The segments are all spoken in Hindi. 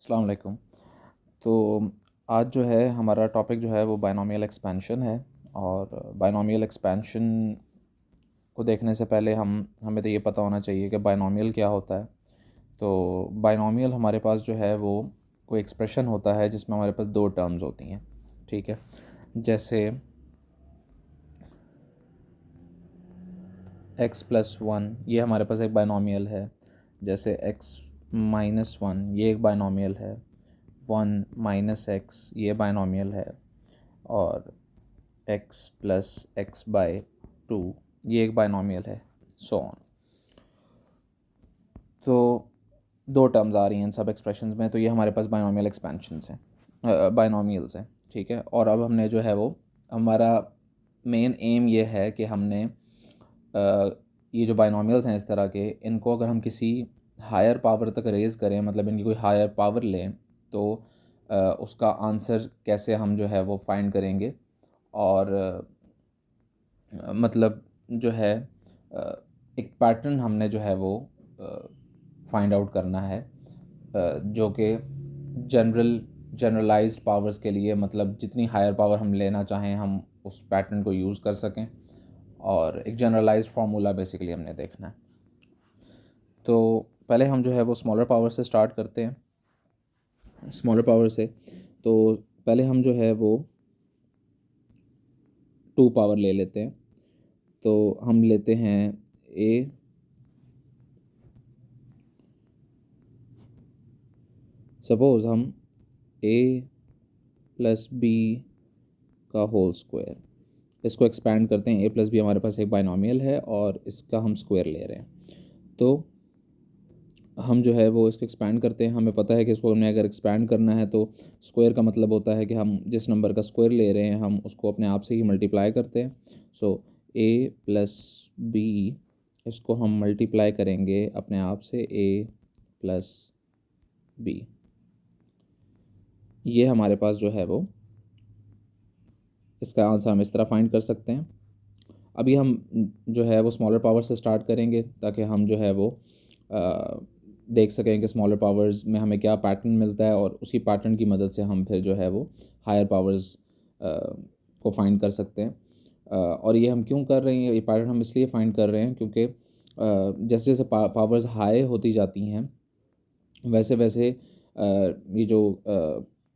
अस्सलाम वालेकुम। तो आज जो है हमारा टॉपिक जो है वो बायनॉमियल एक्सपेंशन है। और बायनॉमियल एक्सपेंशन को देखने से पहले हमें तो ये पता होना चाहिए कि बायनॉमियल क्या होता है। तो बायनॉमियल हमारे पास जो है वो कोई एक्सप्रेशन होता है जिसमें हमारे पास दो टर्म्स होती हैं। ठीक है, जैसे x+1 ये हमारे पास एक बायनॉमियल है। जैसे x-1 ये एक बायनॉमियल है। 1 - x ये बायनॉमियल है। और x+x/2 ये एक बायनॉमियल है। So on. तो दो टर्म्स आ रही हैं इन सब एक्सप्रेशंस में, तो ये हमारे पास बायनॉमियल एक्सपेंशंस हैं, बायनॉमियल्स हैं। ठीक है, और अब हमने जो है वो हमारा मेन एम ये है कि हमने ये जो बायनॉमियल्स हैं इस तरह के, इनको अगर हम किसी हायर पावर तक रेज़ करें, मतलब इनकी कोई हायर पावर लें, तो उसका आंसर कैसे हम जो है वो फाइंड करेंगे। और मतलब जो है एक पैटर्न हमने जो है वो फाइंड आउट करना है, जो कि जनरलाइज्ड पावर्स के लिए, मतलब जितनी हायर पावर हम लेना चाहें हम उस पैटर्न को यूज़ कर सकें। और एक जनरलाइज्ड फार्मूला बेसिकली हमने देखना है। तो पहले हम जो है वो स्मॉलर पावर से स्टार्ट करते हैं। स्मॉलर पावर से तो पहले हम जो है वो 2 पावर ले लेते हैं। तो हम लेते हैं a, सपोज़ हम a+b का होल स्क्वायर, इसको एक्सपैंड करते हैं। a+b हमारे पास एक बायनॉमियल है और इसका हम स्क्वायर ले रहे हैं। तो हम जो है वो इसको एक्सपैंड करते हैं। हमें पता है कि इसको हमने अगर एक्सपैंड करना है तो स्क्वायर का मतलब होता है कि हम जिस नंबर का स्क्वायर ले रहे हैं हम उसको अपने आप से ही मल्टीप्लाई करते हैं। सो a+b, इसको हम मल्टीप्लाई करेंगे अपने आप से a+b। ये हमारे पास जो है वो इसका आंसर हम इस तरह फाइंड कर सकते हैं। अभी हम जो है वो स्मॉलर पावर से स्टार्ट करेंगे ताकि हम जो है वो देख सकें कि स्मॉलर पावर्स में हमें क्या पैटर्न मिलता है, और उसी पैटर्न की मदद से हम फिर जो है वो हायर पावर्स को फाइंड कर सकते हैं। और ये हम क्यों कर रहे हैं, ये पैटर्न हम इसलिए फाइंड कर रहे हैं क्योंकि जैसे जैसे पावर्स हाई होती जाती हैं वैसे वैसे ये जो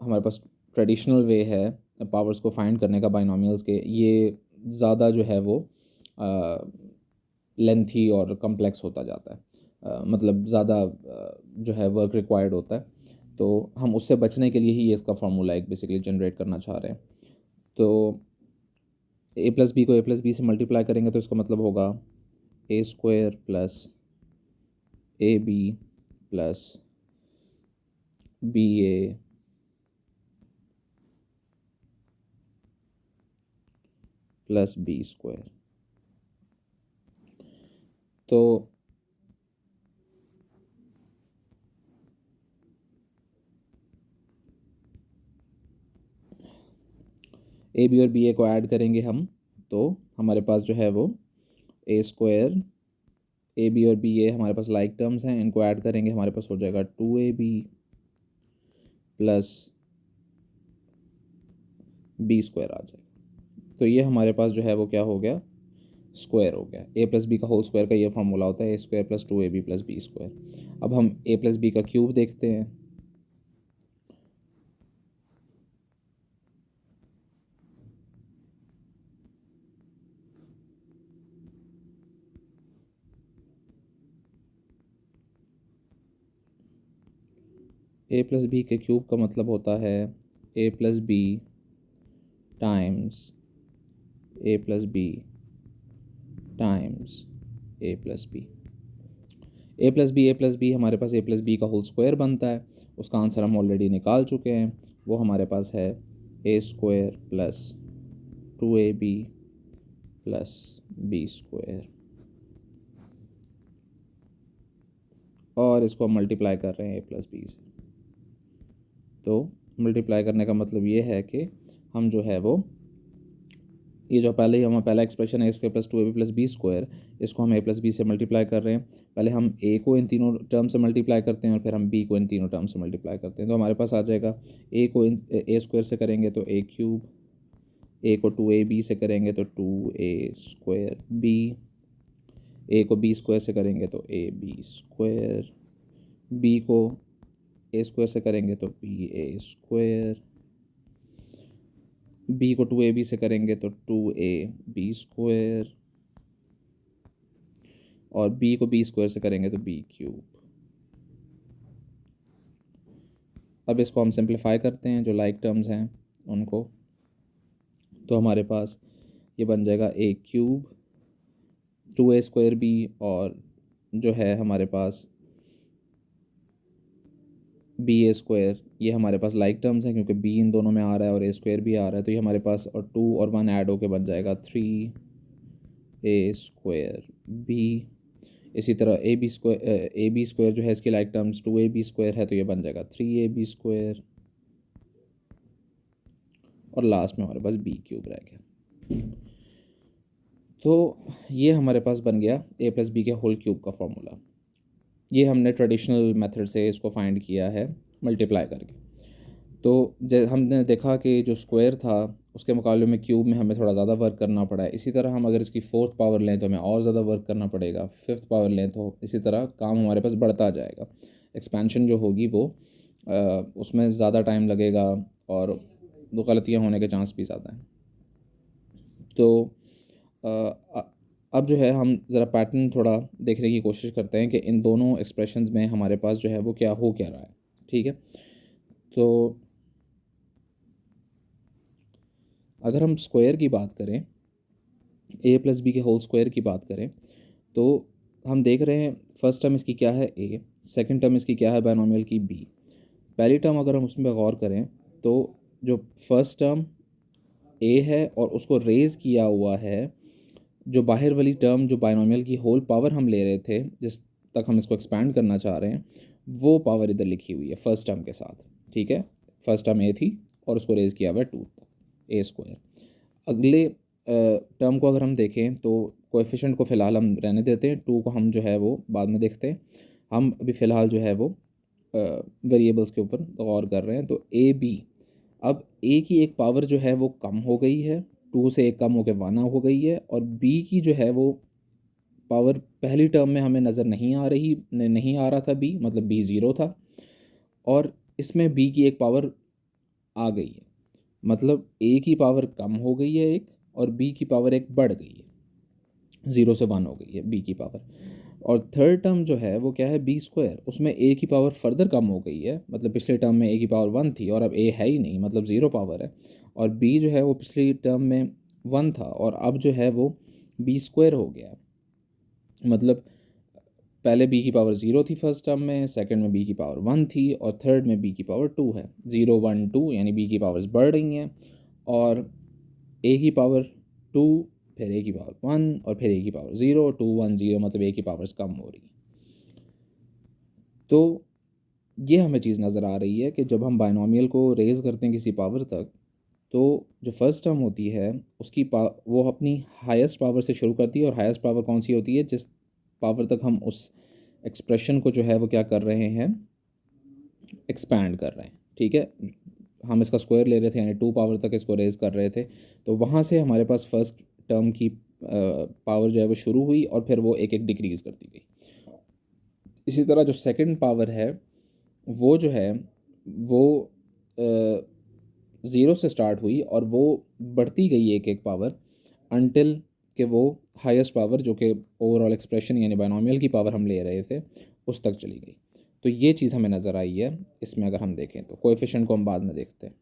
हमारे पास ट्रेडिशनल वे है पावर्स को फाइंड करने का बाइनोमियल्स के, ये ज़्यादा जो है वो लेंथी और कम्प्लेक्स होता जाता है। मतलब ज़्यादा जो है वर्क रिक्वायर्ड होता है। तो हम उससे बचने के लिए ही ये इसका फार्मूला एक बेसिकली जनरेट करना चाह रहे हैं। तो a+b को a+b से मल्टीप्लाई करेंगे तो इसका मतलब होगा a² + ab + ba + b²। तो ए बी और बी ए को ऐड करेंगे हम, तो हमारे पास जो है वो a², ए बी और बी ए हमारे पास लाइक टर्म्स हैं, इनको ऐड करेंगे हमारे पास हो जाएगा 2ab + b² आ जाएगा। तो ये हमारे पास जो है वो क्या हो गया, स्क्वायर हो गया। a+b का होल स्क्वायर का ये फार्मूला होता है a² + 2ab + b²। अब हम a+b का क्यूब देखते हैं। a+b के क्यूब का मतलब होता है a+b times a+b times a+b। a+b हमारे पास a+b का होल स्क्वायर बनता है। उसका आंसर हम ऑलरेडी निकाल चुके हैं, वो हमारे पास है a² + 2ab + b²। और इसको हम मल्टीप्लाई कर रहे हैं a+b से। तो मल्टीप्लाई करने का मतलब ये है कि हम जो है वो ये जो पहले ही हमारा पहला एक्सप्रेशन है A² + 2AB + B², इसको हम A + B से मल्टीप्लाई कर रहे हैं। पहले हम A को इन तीनों टर्म से मल्टीप्लाई करते हैं और फिर हम B को इन तीनों टर्म से मल्टीप्लाई करते हैं। तो हमारे पास आ जाएगा A को A² से करेंगे तो A³, A को 2AB से करेंगे तो 2A²B, A को B² से करेंगे तो AB², B को A² से करेंगे तो BA², B को 2AB से करेंगे तो 2AB², और B को B² से करेंगे तो B³। अब इसको हम सिंप्लीफाई करते हैं जो लाइक टर्म्स हैं उनको, तो हमारे पास ये बन जाएगा A³ 2A²B, और जो है हमारे पास BA², ये हमारे पास लाइक टर्म्स हैं क्योंकि B इन दोनों में आ रहा है और A² भी आ रहा है, तो ये हमारे पास और 2 और 1 ऐड होके बन जाएगा 3A²B। इसी तरह AB² जो है इसकी लाइक टर्म्स 2AB² है, तो ये बन जाएगा 3AB², और लास्ट में हमारे पास B³ रह गया। तो ये हमारे पास बन गया A + B के होल क्यूब का फॉर्मूला। ये हमने ट्रेडिशनल मेथड से इसको फाइंड किया है मल्टीप्लाई करके। तो हमने देखा कि जो स्क्वायर था उसके मुकाबले में क्यूब में हमें थोड़ा ज़्यादा वर्क करना पड़ा है। इसी तरह हम अगर इसकी 4th पावर लें तो हमें और ज़्यादा वर्क करना पड़ेगा, 5th पावर लें तो इसी तरह काम हमारे पास बढ़ता जाएगा। एक्सपेंशन जो होगी वो उसमें ज़्यादा टाइम लगेगा और दो गलतियाँ होने के चांस भी ज़्यादा हैं। तो अब जो है हम ज़रा पैटर्न थोड़ा देखने की कोशिश करते हैं कि इन दोनों एक्सप्रेशंस में हमारे पास जो है वो क्या रहा है। ठीक है, तो अगर हम स्क्वायर की बात करें, A + B के होल स्क्वायर की बात करें, तो हम देख रहे हैं फर्स्ट टर्म इसकी क्या है A, सेकंड टर्म इसकी क्या है बायनोमियल की B। पहली टर्म अगर हम उसमें गौर करें तो जो फर्स्ट टर्म A है और उसको रेज़ किया हुआ है, जो बाहर वाली टर्म जो बायनोमियल की होल पावर हम ले रहे थे, जिस तक हम इसको एक्सपैंड करना चाह रहे हैं, वो पावर इधर लिखी हुई है फर्स्ट टर्म के साथ। ठीक है, फर्स्ट टर्म A थी और उसको रेज़ किया हुआ है 2 तक, A²। अगले टर्म को अगर हम देखें तो कोएफिशिएंट को फ़िलहाल हम रहने देते हैं, 2 को हम जो है वो बाद में देखते हैं। हम अभी फ़िलहाल जो है वो वेरिएबल्स के ऊपर गौर कर रहे हैं। तो AB, अब A की एक पावर जो है वो कम हो गई है, 2 से एक कम होकर 1 हो गई है, और B की जो है वो पावर पहली टर्म में हमें नज़र नहीं आ रहा था B, मतलब B 0 था, और इसमें B की एक पावर आ गई है, मतलब A की पावर कम हो गई है एक, और B की पावर एक बढ़ गई है, 0 से 1 हो गई है B की पावर। और थर्ड टर्म जो है वो क्या है B², उसमें A की पावर फर्दर कम हो गई है, मतलब पिछले टर्म में A की पावर 1 थी और अब A है ही नहीं, मतलब 0 पावर है, और B जो है वो पिछली टर्म में 1 था और अब जो है वो B² हो गया, मतलब पहले B की पावर 0 थी फर्स्ट टर्म में, सेकंड में B की पावर 1 थी, और थर्ड में B की पावर 2 है। 0 1 2 यानी B की पावर्स बढ़ रही हैं, और A की पावर 2, फिर A की पावर 1, और फिर A की पावर 0, 2 1 0, मतलब A की पावर्स कम हो रही हैं। तो ये हमें चीज़ नज़र आ रही है कि जब हम बायनोमियल को रेज़ करते हैं किसी पावर तक, तो जो फर्स्ट टर्म होती है उसकी वो अपनी हाईएस्ट पावर से शुरू करती है, और हाईएस्ट पावर कौन सी होती है, जिस पावर तक हम उस एक्सप्रेशन को जो है वो क्या कर रहे हैं, एक्सपैंड कर रहे हैं। ठीक है, हम इसका स्क्वायर ले रहे थे यानी 2 पावर तक इसको रेज़ कर रहे थे, तो वहाँ से हमारे पास फर्स्ट टर्म की पावर जो है वो शुरू हुई और फिर वो एक एक डिक्रीज़ करती गई। इसी तरह जो सेकंड पावर है वो जो है वो 0 से स्टार्ट हुई और वो बढ़ती गई एक एक पावर अनटिल कि वो हाईएस्ट पावर जो कि ओवरऑल एक्सप्रेशन यानी बायनोमियल की पावर हम ले रहे थे उस तक चली गई। तो ये चीज़ हमें नज़र आई है इसमें। अगर हम देखें तो कोएफिशिएंट को हम बाद में देखते हैं।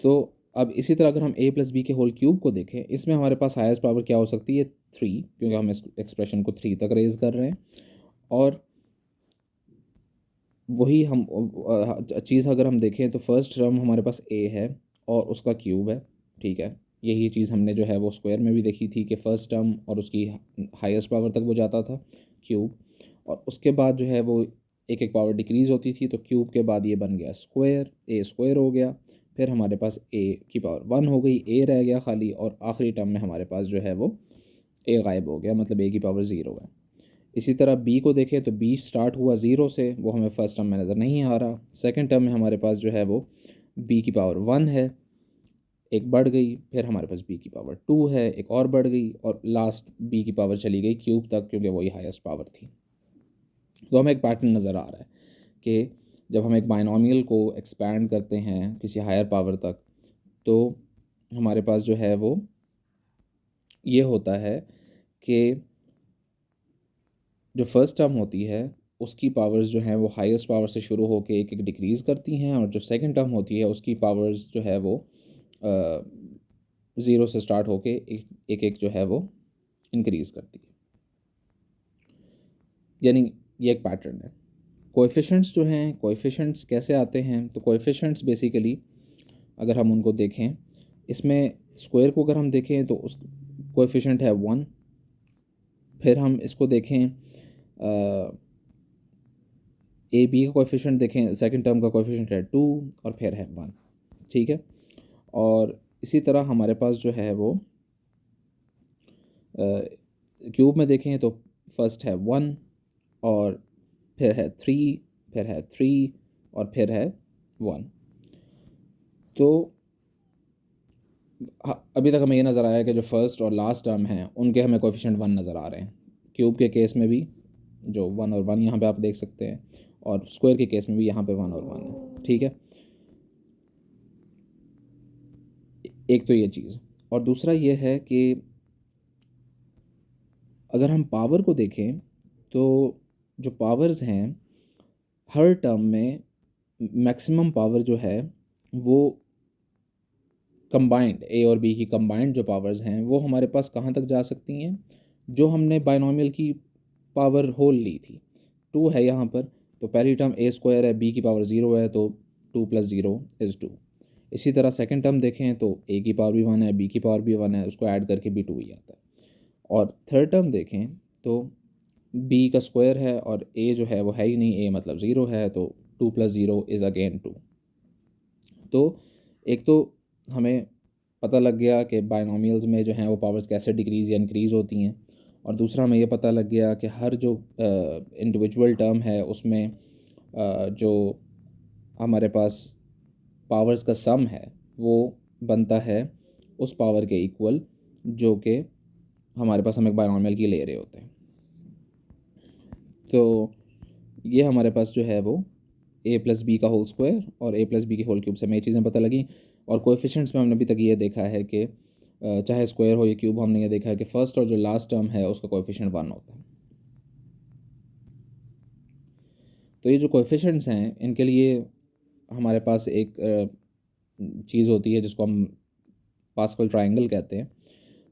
तो अब इसी तरह अगर हम A + B के होल क्यूब को देखें, इसमें हमारे पास हाईएस्ट पावर क्या हो सकती है, 3, क्योंकि हम इस एक्सप्रेशन को 3 तक रेज़ कर रहे हैं, और वही हम चीज़ अगर हम देखें तो फर्स्ट टर्म हमारे पास A है और उसका क्यूब है। ठीक है, यही चीज़ हमने जो है वो स्क्वायर में भी देखी थी कि फ़र्स्ट टर्म और उसकी हाईएस्ट पावर तक वो जाता था क्यूब, और उसके बाद जो है वो एक एक पावर डिक्रीज़ होती थी, तो क्यूब के बाद ये बन गया स्क्वायर, A² हो गया, फिर हमारे पास a की पावर 1 हो गई, a रह गया खाली, और आखिरी टर्म में हमारे पास जो है वो a गायब हो गया, मतलब a की पावर 0 है। इसी तरह b को देखें तो b स्टार्ट हुआ 0 से, वो हमें फर्स्ट टर्म में नज़र नहीं आ रहा। सेकंड टर्म में हमारे पास जो है वो b की पावर 1 है, एक बढ़ गई, फिर हमारे पास b की पावर 2 है, एक और बढ़ गई, और लास्ट b की पावर चली गई क्यूब तक, क्योंकि वही हाईएस्ट पावर थी। तो हमें एक पैटर्न नज़र आ रहा है कि जब हम एक बाइनोमियल को एक्सपैंड करते हैं किसी हायर पावर तक, तो हमारे पास जो है वो ये होता है कि जो फर्स्ट टर्म होती है उसकी पावर्स जो हैं वो हाईएस्ट पावर से शुरू होकर एक एक डिक्रीज़ करती हैं, और जो सेकंड टर्म होती है उसकी पावर्स जो है वो ज़ीरो से स्टार्ट होके एक एक जो है वो इंक्रीज़ करती है। यानी ये एक पैटर्न है। कोएफिशिएंट्स जो हैं, कोएफिशिएंट्स कैसे आते हैं? तो कोएफिशिएंट्स बेसिकली अगर हम उनको देखें, इसमें स्क्वायर को अगर हम देखें तो उस कोएफिशिएंट है 1। फिर हम इसको देखें ए बी का कोएफिशिएंट देखें, सेकंड टर्म का कोएफिशिएंट है 2, और फिर है 1, ठीक है। और इसी तरह हमारे पास जो है वो क्यूब में देखें तो फर्स्ट है 1, और फिर है 3, फिर है 3, और फिर है 1। तो अभी तक हमें ये नज़र आया कि जो फर्स्ट और लास्ट टर्म हैं उनके हमें कोएफिशिएंट 1 नज़र आ रहे हैं। क्यूब के केस में भी जो 1 और 1 यहाँ पे आप देख सकते हैं, और स्क्वायर के केस में भी यहाँ पे 1 और 1 है, ठीक है। एक तो ये चीज़, और दूसरा ये है कि अगर हम पावर को देखें तो जो पावर्स हैं हर टर्म में मैक्सिमम पावर जो है वो कंबाइंड, ए और बी की कंबाइंड जो पावर्स हैं वो हमारे पास कहाँ तक जा सकती हैं? जो हमने बाइनोमियल की पावर होल ली थी, 2 है यहाँ पर, तो पहली टर्म ए स्क्वायर है, बी की पावर 0 है, तो 2 + 0 = 2। इसी तरह सेकंड टर्म देखें तो ए की पावर भी 1 है, बी की पावर भी 1 है, उसको ऐड करके भी 2 ही आता है। और थर्ड टर्म देखें तो बी का स्क्वायर है, और ए जो है वो है ही नहीं, ए मतलब 0 है, तो 2 + 0 = अगेन 2। तो एक तो हमें पता लग गया कि बाइनोमियल्स में जो हैं वो पावर्स कैसे डिक्रीज़ या इंक्रीज़ होती हैं, और दूसरा हमें ये पता लग गया कि हर जो इंडिविजुअल टर्म है उसमें जो हमारे पास पावर्स का सम है वो बनता है उस पावर के इक्वल जो कि हमारे पास हम एक बाइनोमियल की ले रहे होते हैं। तो ये हमारे पास जो है वो a + b का होल स्क्वायर और a + b की होल क्यूब से हमें ये चीज़ें पता लगी। और कोएफिशिएंट्स में हमने अभी तक ये देखा है कि चाहे स्क्वायर हो या क्यूब, हमने ये देखा है कि फर्स्ट और जो लास्ट टर्म है उसका कोएफिशिएंट 1 होता है। तो ये जो कोएफिशिएंट्स हैं इनके लिए हमारे पास एक चीज़ होती है जिसको हम पास्कल ट्रायंगल कहते हैं,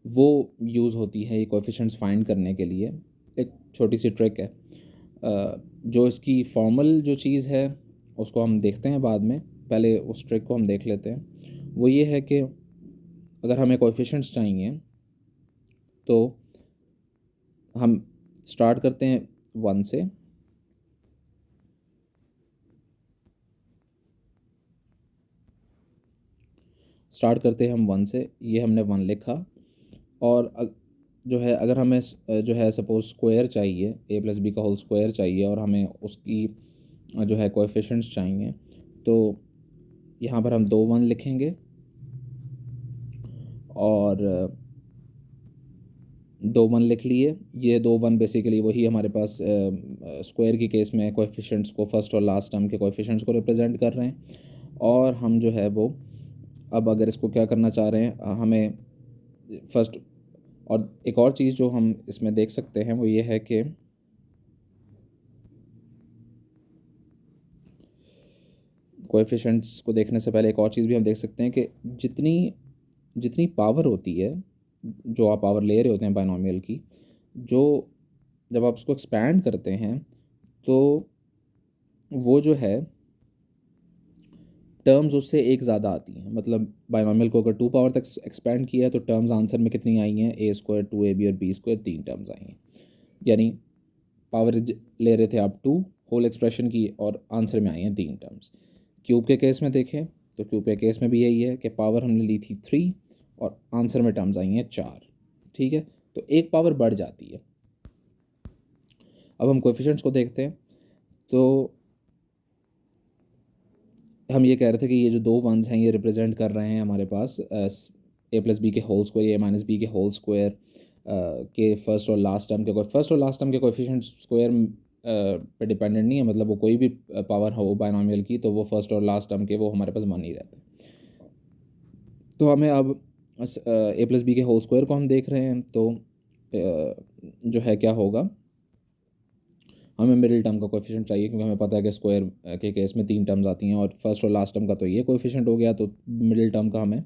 वो यूज़ होती है ये कोएफिशिएंट्स फाइंड करने के लिए। एक छोटी सी ट्रिक है, जो इसकी फॉर्मल जो चीज़ है उसको हम देखते हैं बाद में, पहले उस ट्रिक को हम देख लेते हैं। वो ये है कि अगर हमें कोएफिशिएंट्स चाहिए तो हम स्टार्ट करते हैं 1 से, हम 1 से, ये हमने 1 लिखा। और जो है अगर हमें जो है सपोज़ स्क्वायर चाहिए, a + b का होल स्क्वायर चाहिए, और हमें उसकी जो है कोएफिशिएंट्स चाहिए, तो यहाँ पर हम 2 1 लिखेंगे, और 2 1 लिख लिए। ये 2 1 बेसिकली वही हमारे पास स्क्वायर की केस में कोएफिशिएंट्स को, फर्स्ट और लास्ट टर्म के कोएफिशिएंट्स को रिप्रेजेंट कर रहे हैं। और हम जो है वो अब अगर इसको क्या करना चाह रहे हैं, हमें फर्स्ट, और एक और चीज़ जो हम इसमें देख सकते हैं वो ये है कि कोएफिशिएंट्स को देखने से पहले एक और चीज़ भी हम देख सकते हैं कि जितनी जितनी पावर होती है, जो आप पावर ले रहे होते हैं बाइनोमियल की, जो जब आप उसको एक्सपैंड करते हैं तो वो जो है टर्म्स उससे एक ज़्यादा आती हैं। मतलब बाइनोमियल को अगर 2 पावर तक एक्सपैंड किया है तो टर्म्स आंसर में कितनी आई हैं? a² 2ab और b² 3 टर्म्स आई हैं। यानी पावर ले रहे थे आप 2 होल एक्सप्रेशन की, और आंसर में आई हैं 3 टर्म्स। क्यूब के केस में देखें तो क्यूब के केस में भी यही है कि पावर हमने ली थी 3 और आंसर में टर्म्स आई हैं 4, ठीक है, तो एक पावर बढ़ जाती है। अब हम कोएफिशिएंट्स को देखते हैं। तो हम ये कह रहे थे कि ये जो दो वंस हैं ये रिप्रेजेंट कर रहे हैं हमारे पास ए प्लस बी के होल स्क्वायर, ए माइनस बी के होल स्क्वायर के फर्स्ट और लास्ट टर्म के कोएफिशिएंट स्क्वायर पे डिपेंडेंट नहीं है, मतलब वो कोई भी पावर हो बायनॉमियल की तो वो फर्स्ट और लास्ट टर्म के वो हमारे पास 1 ही रहते हैं। तो हमें अब ए प्लस बी के होल स्क्वायर को हम देख रहे हैं, तो जो है क्या होगा, हमें मिडिल टर्म का कोएफिशिएंट चाहिए क्योंकि हमें पता है कि स्क्वायर के केस में 3 टर्म्स आती हैं और फर्स्ट और लास्ट टर्म का तो ये कोएफिशिएंट हो गया, तो मिडिल टर्म का हमें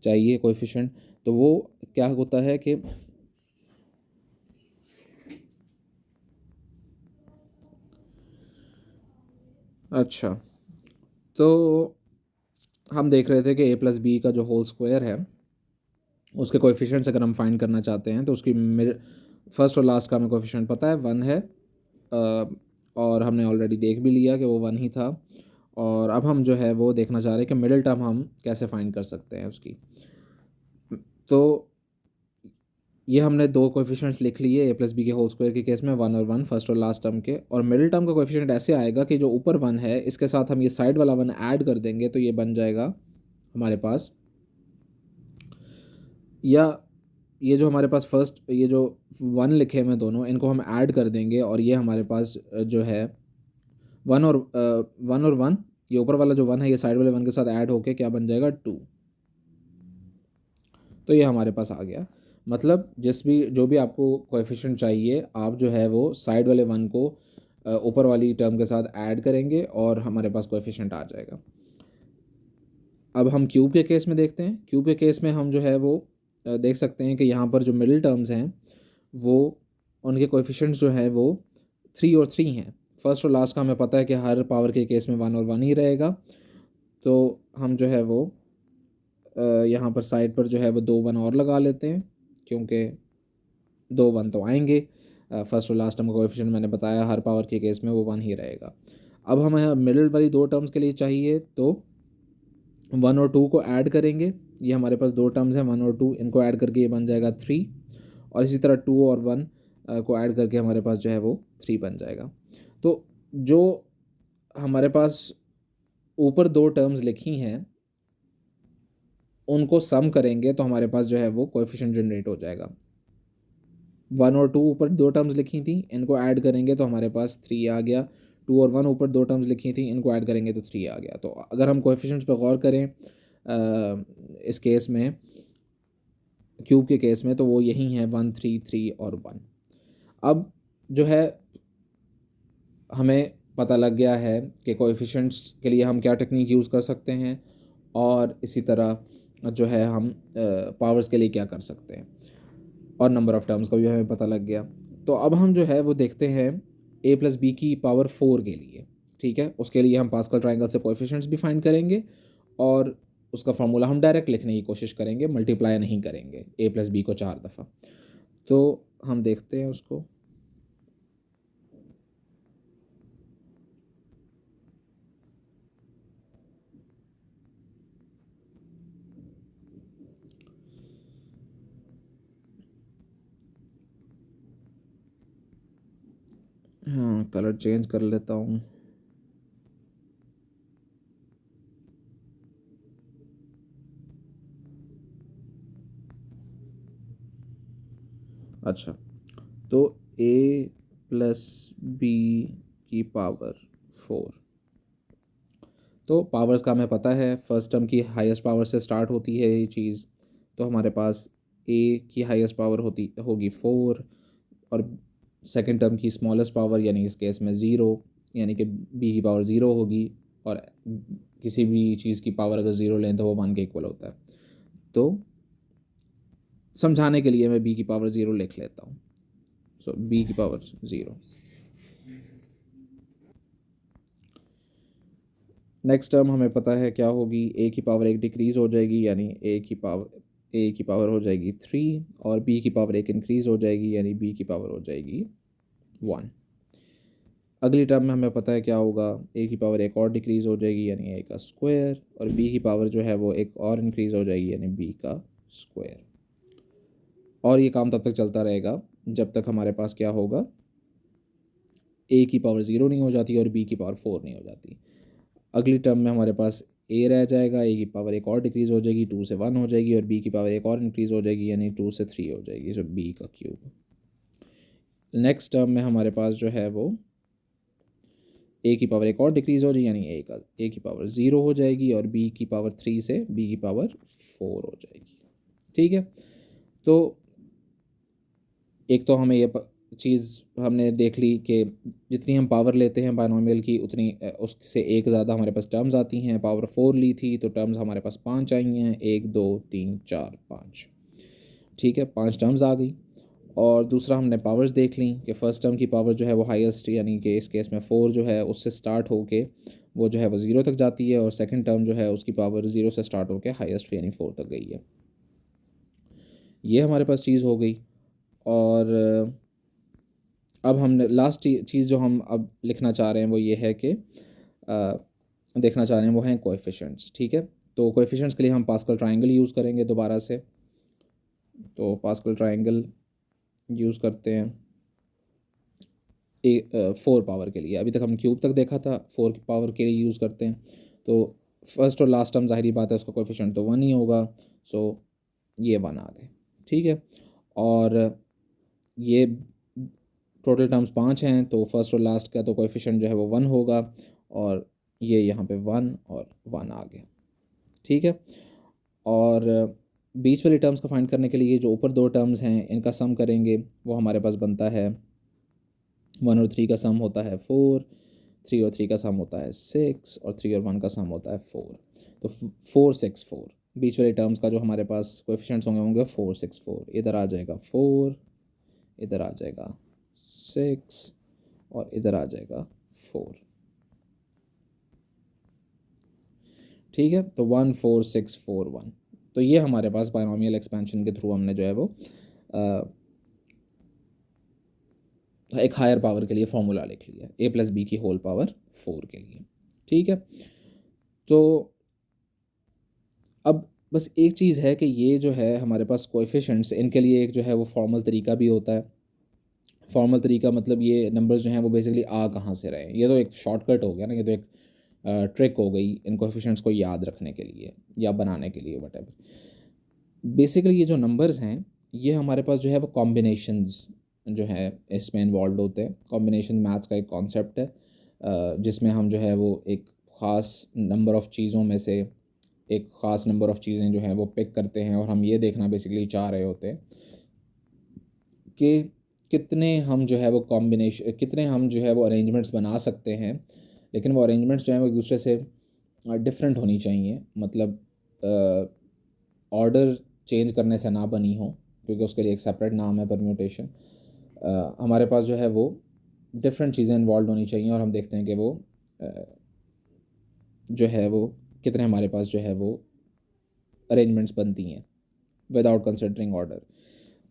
चाहिए कोएफिशिएंट। तो वो क्या होता है कि अच्छा, तो हम देख रहे थे कि ए प्लस बी का जो होल स्क्वायर है उसके कोएफिशिएंट्स अगर हम फाइंड करना चाहते हैं तो उसकी फर्स्ट और लास्ट का हमें कोएफिशिएंट पता है 1 है, और हमने ऑलरेडी देख भी लिया कि वो 1 ही था। और अब हम जो है वो देखना चाह रहे हैं कि मिडिल टर्म हम कैसे फाइंड कर सकते हैं उसकी। तो ये हमने दो कोएफिशिएंट्स लिख लिए ए प्लस बी के होल स्क्वायर के केस में 1 और 1 फर्स्ट और लास्ट टर्म के, और मिडिल टर्म का कोएफिशिएंट ऐसे आएगा कि जो ऊपर 1 है इसके साथ हम ये साइड वाला 1 ऐड कर देंगे तो ये बन जाएगा हमारे पास, या ये जो हमारे पास फर्स्ट ये जो 1 लिखे हुए दोनों इनको हम ऐड कर देंगे और ये हमारे पास जो है 1 और 1 ये ऊपर वाला जो 1 है ये साइड वाले 1 के साथ ऐड होके क्या बन जाएगा 2। तो ये हमारे पास आ गया, मतलब जो भी आपको कोएफिशिएंट चाहिए आप जो है वो साइड वाले 1 को ऊपर वाली टर्म के साथ ऐड करेंगे और हमारे पास कोएफिशिएंट आ जाएगा। अब हम क्यूब के केस में देखते हैं। क्यूब के केस में हम जो है वो देख सकते हैं कि यहाँ पर जो मिडिल टर्म्स हैं वो उनके कोएफिशिएंट्स जो हैं वो 3 और 3 हैं। फर्स्ट और लास्ट का हमें पता है कि हर पावर के केस में 1 और 1 ही रहेगा, तो हम जो है वो यहाँ पर साइड पर जो है वो 2 1 और लगा लेते हैं क्योंकि 2 1 तो आएंगे। फर्स्ट और लास्ट टर्म का कोएफिशिएंट मैंने बताया हर पावर के केस में वो 1 ही रहेगा। अब हमें मिडिल वाली 2 टर्म्स के लिए चाहिए तो 1 और 2 को ऐड करेंगे, ये हमारे पास 2 टर्म्स हैं 1 और 2, इनको ऐड करके ये बन जाएगा 3, और इसी तरह 2 और 1 को ऐड करके हमारे पास जो है वो 3 बन जाएगा। तो जो हमारे पास ऊपर 2 टर्म्स लिखी हैं उनको सम करेंगे तो हमारे पास जो है वो कोएफिशिएंट जनरेट हो जाएगा। 1 और 2 ऊपर 2 टर्म्स लिखी थी इनको ऐड करेंगे तो हमारे पास 3 आ गया। 2 और 1 ऊपर 2 टर्म्स लिखी थी इनको ऐड करेंगे तो 3 आ गया। तो अगर हम कोएफिशिएंट्स पर गौर करें इस केस में क्यूब के केस में तो वो यही हैं 1 3 3 और 1। अब जो है हमें पता लग गया है कि कोएफिशिएंट्स के लिए हम क्या टेक्निक यूज़ कर सकते हैं और इसी तरह जो है हम पावर्स के लिए क्या कर सकते हैं, और नंबर ऑफ़ टर्म्स का भी हमें पता लग गया। तो अब हम जो है वो देखते हैं ए प्लस बी की पावर 4 के लिए, ठीक है। उसके लिए हम पास्कल ट्रायंगल से कोएफिशिएंट्स भी फाइंड करेंगे और उसका फार्मूला हम डायरेक्ट लिखने की कोशिश करेंगे, मल्टीप्लाई नहीं करेंगे ए प्लस बी को 4 दफ़ा। तो हम देखते हैं उसको। हाँ, कलर चेंज कर लेता हूँ। अच्छा, तो ए प्लस बी की पावर 4, तो पावर्स का हमें पता है फर्स्ट टर्म की हाईएस्ट पावर से स्टार्ट होती है ये चीज़, तो हमारे पास ए की हाईएस्ट पावर होगी 4, और सेकंड टर्म की स्मॉलेस्ट पावर यानी इस केस में 0, यानी कि बी की पावर 0 होगी, और किसी भी चीज़ की पावर अगर 0 लें तो वो 1 के इक्वल होता है। तो समझाने के लिए मैं बी की पावर 0 लिख लेता हूँ। सो बी की पावर 0। नेक्स्ट टर्म हमें पता है क्या होगी, ए की पावर 1 डिक्रीज़ हो जाएगी यानी ए की पावर हो जाएगी 3, और बी की पावर 1 इंक्रीज़ हो जाएगी यानी बी की पावर हो जाएगी 1। अगली टर्म में हमें पता है क्या होगा, ए की पावर एक और डिक्रीज़ हो जाएगी यानी ए का स्क्वायर, और बी की पावर जो है वो एक और इंक्रीज़ हो जाएगी यानी बी का स्क्वायर। और ये काम तब तक चलता रहेगा जब तक हमारे पास क्या होगा, ए की पावर ज़ीरो नहीं हो जाती और बी की पावर 4 नहीं हो जाती। अगली टर्म में हमारे पास ए रह जाएगा, ए की पावर एक और डिक्रीज़ हो जाएगी, 2 से 1 हो जाएगी, और बी की पावर एक और इंक्रीज़ हो जाएगी यानी 2 से 3 हो जाएगी, सो बी का क्यूब। नेक्स्ट टर्म में हमारे पास जो है वो ए की पावर एक और डिक्रीज़ हो जाएगी यानी ए की पावर 0 हो जाएगी, और बी की पावर 3 से बी की पावर 4 हो जाएगी। ठीक है, तो एक तो हमें ये चीज़ हमने देख ली कि जितनी हम पावर लेते हैं बायनोमियल की उतनी उससे एक ज़्यादा हमारे पास टर्म्स आती हैं। पावर 4 ली थी तो टर्म्स हमारे पास 5 आई हैं, 1 2 3 4 5। ठीक है, 5 टर्म्स आ गई। और दूसरा हमने पावर्स देख ली कि फ़र्स्ट टर्म की पावर जो है वो हाईएस्ट यानी कि इस केस में 4 जो है उससे स्टार्ट होके वो जो है वो 0 तक जाती है, और सेकंड टर्म जो है उसकी पावर 0 से स्टार्ट होके हाईएस्ट यानी 4 तक गई है। ये हमारे पास चीज़ हो गई। और अब हमने लास्ट चीज़ जो हम अब लिखना चाह रहे हैं वो ये है कि देखना चाह रहे हैं वो हैं कोएफिशिएंट्स। ठीक है, तो कोएफिशिएंट्स के लिए हम पास्कल ट्रायंगल यूज़ करेंगे दोबारा से। तो पास्कल ट्रायंगल यूज़ करते हैं 4 पावर के लिए। अभी तक हम क्यूब तक देखा था, 4 की पावर के लिए यूज़ करते हैं। तो फर्स्ट और लास्ट टर्म ज़ाहिर बात है उसका कोएफिशिएंट तो 1 ही होगा, सो ये 1 आ गए। ठीक है, और ये टोटल टर्म्स 5 हैं तो फर्स्ट और लास्ट का तो कोएफिशिएंट जो है वो 1 होगा, और ये यहाँ पे 1 और 1 आ गया। ठीक है, और बीच वाली टर्म्स को फाइंड करने के लिए जो ऊपर दो टर्म्स हैं इनका सम करेंगे, वो हमारे पास बनता है 1 और 3 का सम होता है 4, 3 और 3 का सम होता है 6, और 3 और 1 का सम होता है 4। तो 4 6 4 बीच वाले टर्म्स का जो हमारे पास कोएफिशिएंट्स होंगे 4 6 4। इधर आ जाएगा 4, इधर आ जाएगा 6, और इधर आ जाएगा 4। ठीक है, तो 1 4 6 4 1। तो ये हमारे पास बायनोमियल एक्सपेंशन के थ्रू हमने जो है वो एक हायर पावर के लिए फॉर्मूला लिख लिया, ए प्लस बी की होल पावर 4 के लिए। ठीक है, तो अब बस एक चीज़ है कि ये जो है हमारे पास कोएफिशिएंट्स, इनके लिए एक जो है वो फॉर्मल तरीका भी होता है। फॉर्मल तरीका मतलब ये नंबर्स जो हैं वो बेसिकली आ कहाँ से रहे हैं, ये तो एक शॉर्टकट हो गया ना, ये तो एक ट्रिक हो गई इन कोएफिशिएंट्स को याद रखने के लिए या बनाने के लिए, वट एवर। बेसिकली ये जो नंबर्स हैं ये हमारे पास जो है वो कॉम्बिनेशंस जो है इसमें इन्वॉल्व होते हैं। कॉम्बिनेशन मैथ्स का एक कॉन्सेप्ट है जिसमें हम जो है वो एक ख़ास नंबर ऑफ़ चीज़ों में से एक ख़ास नंबर ऑफ़ चीज़ें जो हैं वो पिक करते हैं, और हम ये देखना बेसिकली चाह रहे होते हैं कि कितने हम जो है वो कितने हम जो है वो अरेंजमेंट्स बना सकते हैं, लेकिन वो अरेंजमेंट्स जो हैं वो एक दूसरे से डिफरेंट होनी चाहिए। मतलब ऑर्डर चेंज करने से ना बनी हो, क्योंकि उसके लिए एक सेपरेट नाम है परम्यूटेशन। हमारे पास जो है वो डिफरेंट चीज़ें इन्वॉल्व होनी चाहिए, और हम देखते हैं कि वो जो है वो कितने हमारे पास जो है वो अरेंजमेंट्स बनती हैं विदाउट कंसिडरिंग ऑर्डर।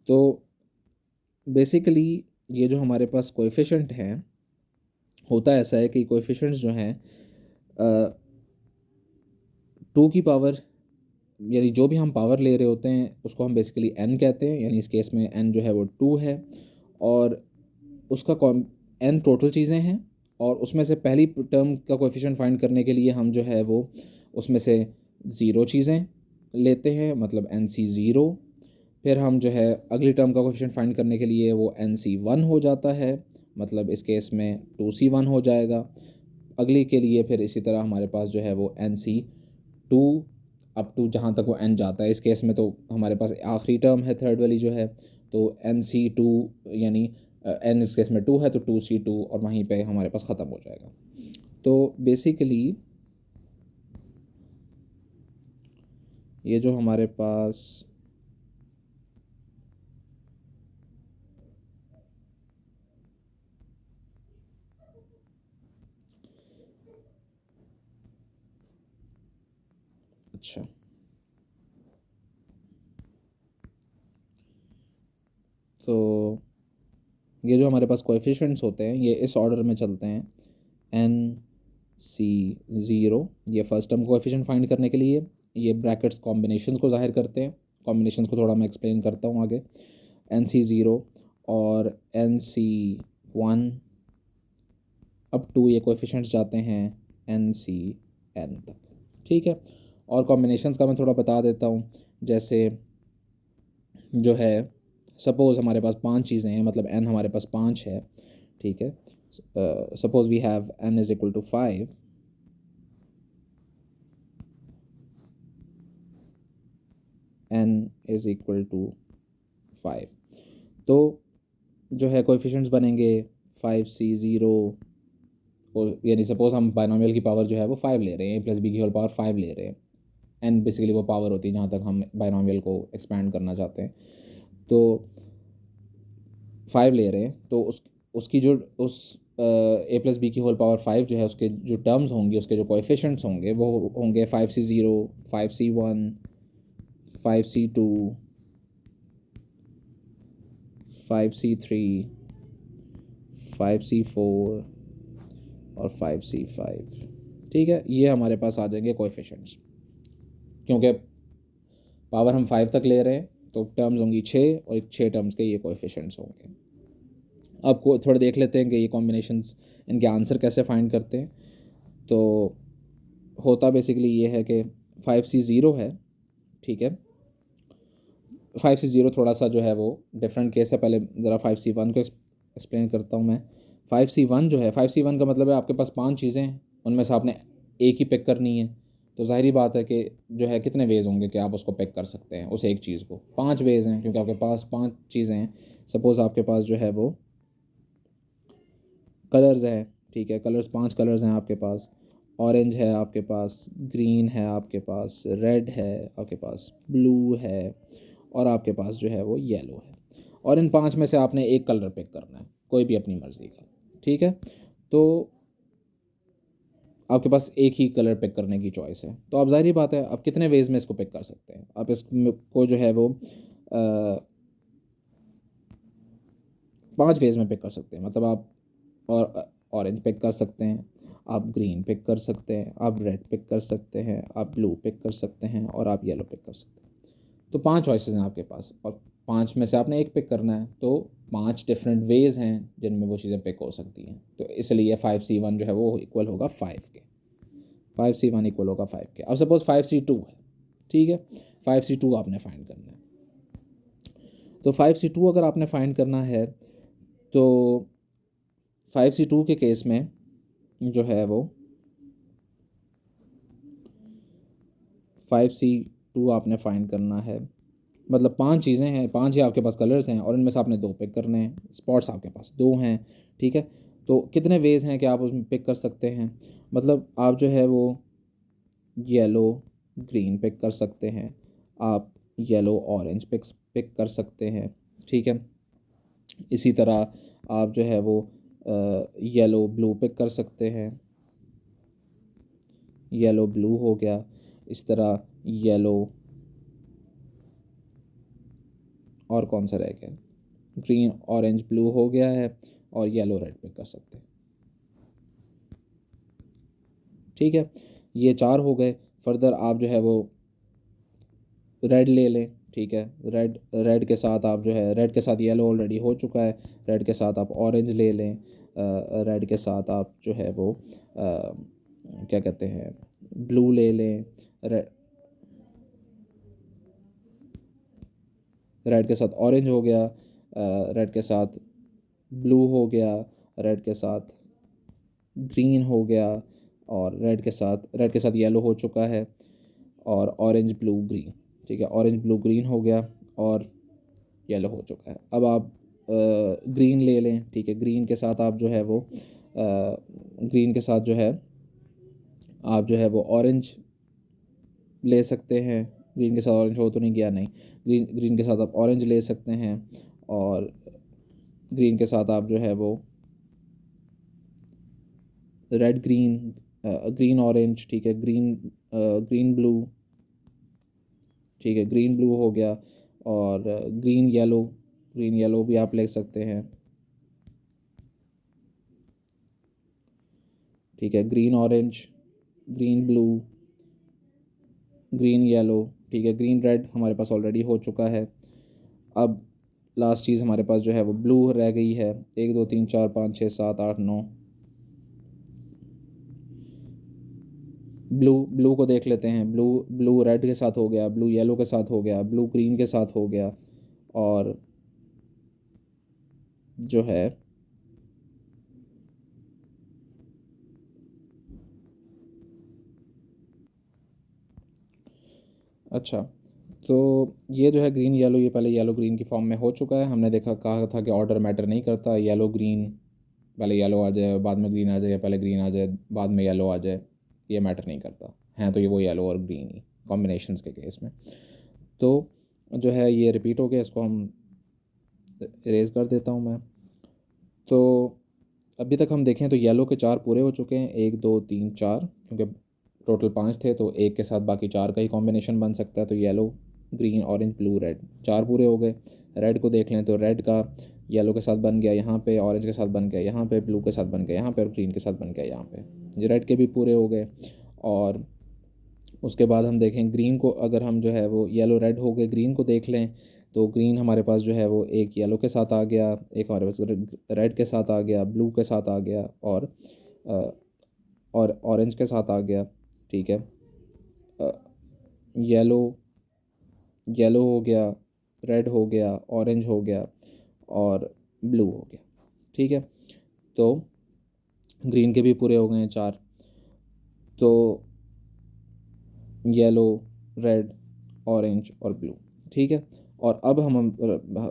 तो बेसिकली ये जो हमारे पास कोएफिशिएंट हैं, होता ऐसा है कि कोएफिशिएंट्स जो हैं 2 की पावर यानी जो भी हम पावर ले रहे होते हैं उसको हम बेसिकली n कहते हैं, यानी इस केस में n जो है वो 2 है, और उसका n टोटल चीज़ें हैं, और उसमें से पहली टर्म का कोएफिशिएंट फाइंड करने के लिए हम जो है वो उसमें से 0 चीज़ें लेते हैं, मतलब NC0। फिर हम जो है अगली टर्म का कोएफिशिएंट फाइंड करने के लिए वो NC1 हो जाता है, मतलब इस केस में 2C1 हो जाएगा। अगली के लिए फिर इसी तरह हमारे पास जो है वो NC2 अप टू जहाँ तक वो n जाता है। इस केस में तो हमारे पास आखिरी टर्म है थर्ड वाली जो है, तो NC2 यानी n इस केस में 2 है तो 2C2, और वहीं पे हमारे पास ख़त्म हो जाएगा। तो बेसिकली ये जो हमारे पास अच्छा, तो ये जो हमारे पास कोएफिशिएंट्स होते हैं ये इस ऑर्डर में चलते हैं, NC0 ये फर्स्ट टर्म कोएफिशिएंट फाइंड करने के लिए, ये ब्रैकेट्स कॉम्बिनेशंस को ज़ाहिर करते हैं, कॉम्बिनेशंस को थोड़ा मैं एक्सप्लेन करता हूँ आगे। NC0 और NC1 अप टू ये कोएफिशिएंट्स जाते हैं NCN तक, ठीक है। और कॉम्बिनेशंस का मैं थोड़ा बता देता हूँ, जैसे जो है सपोज़ हमारे पास 5 चीज़ें हैं, मतलब n हमारे पास 5 है, ठीक है। Suppose we have n is equal to 5, n is equal to 5, तो जो है कोएफिशिएंट्स बनेंगे 5C0, और यानी सपोज़ हम बाइनोमियल की पावर जो है वो 5 ले रहे हैं, a + b की होल पावर 5 ले रहे हैं। n बेसिकली वो पावर होती है जहाँ तक हम बाइनोमियल को एक्सपैंड करना चाहते हैं, तो 5 ले रहे हैं, तो उसकी जो उस a + b की होल पावर 5 जो है उसके जो टर्म्स होंगे, उसके जो कोएफिशिएंट्स होंगे वो होंगे 5C0, 5C1, 5C2, 5C3, 5C4 और 5C5, ठीक है। ये हमारे पास आ जाएंगे कोएफिशिएंट्स, क्योंकि पावर हम 5 तक ले रहे हैं तो टर्म्स होंगी 6, और 6 टर्म्स के ये कोएफिशिएंट्स होंगे। अब को थोड़ा देख लेते हैं कि ये कॉम्बिनेशंस इनके आंसर कैसे फाइंड करते हैं। तो होता बेसिकली ये है कि 5C0 है, ठीक है। 5C0 थोड़ा सा जो है वो डिफरेंट केस है, पहले ज़रा 5C1 को एक्सप्लेन करता हूँ मैं। 5C1 जो है, 5C1 का मतलब है आपके पास 5 चीज़ें हैं, उनमें से आपने एक ही पिक करनी है, तो ज़ाहिरी बात है कि जो है कितने वेज़ होंगे कि आप उसको पिक कर सकते हैं उस एक चीज़ को। 5 वेज़ हैं क्योंकि आपके पास 5 चीज़ें हैं। सपोज़ आपके पास जो है वो कलर्स हैं, ठीक है, कलर्स 5 कलर्स हैं आपके पास। ऑरेंज है आपके पास, ग्रीन है आपके पास, रेड है आपके पास, ब्लू है, और आपके पास जो है वो येलो है। और इन 5 में से आपने एक कलर पिक करना है, कोई भी अपनी मर्ज़ी का, ठीक है। तो आपके पास एक ही कलर पिक करने की चॉइस है, तो आप ज़ाहिर बात है आप कितने वेज़ में इसको पिक कर सकते हैं। आप इसको जो है वो 5 वेज़ में पिक कर सकते हैं, मतलब आप और ऑरेंज पिक कर सकते हैं, आप ग्रीन पिक कर सकते हैं, आप रेड पिक कर सकते हैं, आप ब्लू पिक कर सकते हैं, और आप येलो पिक कर सकते हैं। तो 5 चॉइसेस हैं आपके पास, और 5 में से आपने एक पिक करना है, तो 5 डिफरेंट वेज़ हैं जिनमें वो चीज़ें पिक हो सकती हैं। तो इसलिए 5C1 जो है वो इक्वल होगा 5 के, 5C1 इक्वल होगा 5 के। अब सपोज़ 5C2 है, ठीक है, 5C2 आपने फाइंड करना है। तो 5C2 अगर आपने फाइंड करना है तो 5C2 के केस में जो है वो 5C2 आपने फाइंड करना है, मतलब 5 चीज़ें हैं, 5 ही आपके पास कलर्स हैं, और इनमें से आपने 2 पिक करने हैं। स्पॉट्स आपके पास 2 हैं, ठीक है। तो कितने वेज़ हैं कि आप उसमें पिक कर सकते हैं, मतलब आप जो है वो येलो ग्रीन पिक कर सकते हैं, आप येलो ऑरेंज पिक कर सकते हैं, ठीक है। इसी तरह आप जो है वो येलो ब्लू पिक कर सकते हैं, येलो ब्लू हो गया। इस तरह येलो, और कौन सा रह गया, ग्रीन ऑरेंज ब्लू हो गया है, और येलो रेड पिक कर सकते हैं, ठीक है। ये 4 हो गए। फर्दर आप जो है वो रेड ले लें, ठीक है। रेड रेड के साथ आप जो है, रेड के साथ येलो ऑलरेडी हो चुका है, रेड के साथ आप ऑरेंज ले लें, रेड के साथ आप जो है वो क्या कहते हैं ब्लू ले लें, रेड के साथ ऑरेंज हो गया, रेड के साथ ब्लू हो गया, रेड के साथ ग्रीन हो गया, और रेड के साथ येलो हो चुका है, और ऑरेंज ब्लू ग्रीन, ठीक है, ऑरेंज ब्लू ग्रीन हो गया और येलो हो चुका है। अब आप ग्रीन ले लें, ठीक है। ग्रीन के साथ आप जो है वो ग्रीन के साथ जो है आप जो है वो ऑरेंज ले सकते हैं। ग्रीन के साथ ऑरेंज हो तो नहीं गया, नहीं, ग्रीन के साथ आप ऑरेंज ले सकते हैं, और ग्रीन के साथ आप जो है वो रेड ग्रीन, ग्रीन ऑरेंज, ठीक है, ग्रीन ब्लू, ठीक है, ग्रीन ब्लू हो गया, और ग्रीन येलो भी आप ले सकते हैं, ठीक है, green orange, green blue, green yellow, ठीक है, ग्रीन रेड हमारे पास ऑलरेडी हो चुका है। अब लास्ट चीज़ हमारे पास जो है वो ब्लू रह गई है। 1 2 3 4 5 6 7 8 9। ब्लू को देख लेते हैं। ब्लू रेड के साथ हो गया, ब्लू येलो के साथ हो गया, ब्लू ग्रीन के साथ हो गया, और जो है अच्छा, तो ये जो है ग्रीन येलो, ये पहले येलो ग्रीन की फॉर्म में हो चुका है। हमने देखा, कहा था कि ऑर्डर मैटर नहीं करता, येलो ग्रीन, पहले येलो आ जाए बाद में ग्रीन आ जाए, पहले ग्रीन आ जाए बाद में येलो आ जाए, ये मैटर नहीं करता है। तो ये वो येलो और ग्रीन ही कॉम्बिनेशंस के केस में। तो जो है ये रिपीट हो गया, इसको हम इरेज कर देता हूँ मैं। तो अभी तक हम देखें तो येलो के 4 पूरे हो चुके हैं, 1 2 3 4, क्योंकि टोटल 5 थे तो एक के साथ बाकी 4 का ही कॉम्बिनेशन बन सकता है। तो yellow green orange blue red 4 पूरे हो गए। रेड को देख लें तो रेड का येलो के साथ बन गया यहाँ पे, ऑरेंज के साथ बन गया यहाँ पे, ब्लू के साथ बन गया यहाँ पे, और ग्रीन के साथ बन गया यहाँ पे। ये रेड के भी पूरे हो गए। और उसके बाद हम देखें ग्रीन को, अगर हम जो है वो येलो रेड हो गए, ग्रीन को देख लें तो ग्रीन हमारे पास जो है वो एक येलो के साथ आ गया, एक हमारे पास रेड के साथ आ गया, ब्लू के साथ आ गया, और ऑरेंज के साथ आ गया। ठीक है, येलो येलो हो गया, रेड हो गया, ऑरेंज हो गया, और ब्लू हो गया। ठीक है, तो ग्रीन के भी पूरे हो गए हैं 4। तो येलो, रेड, ऑरेंज और ब्लू। ठीक है, और अब हम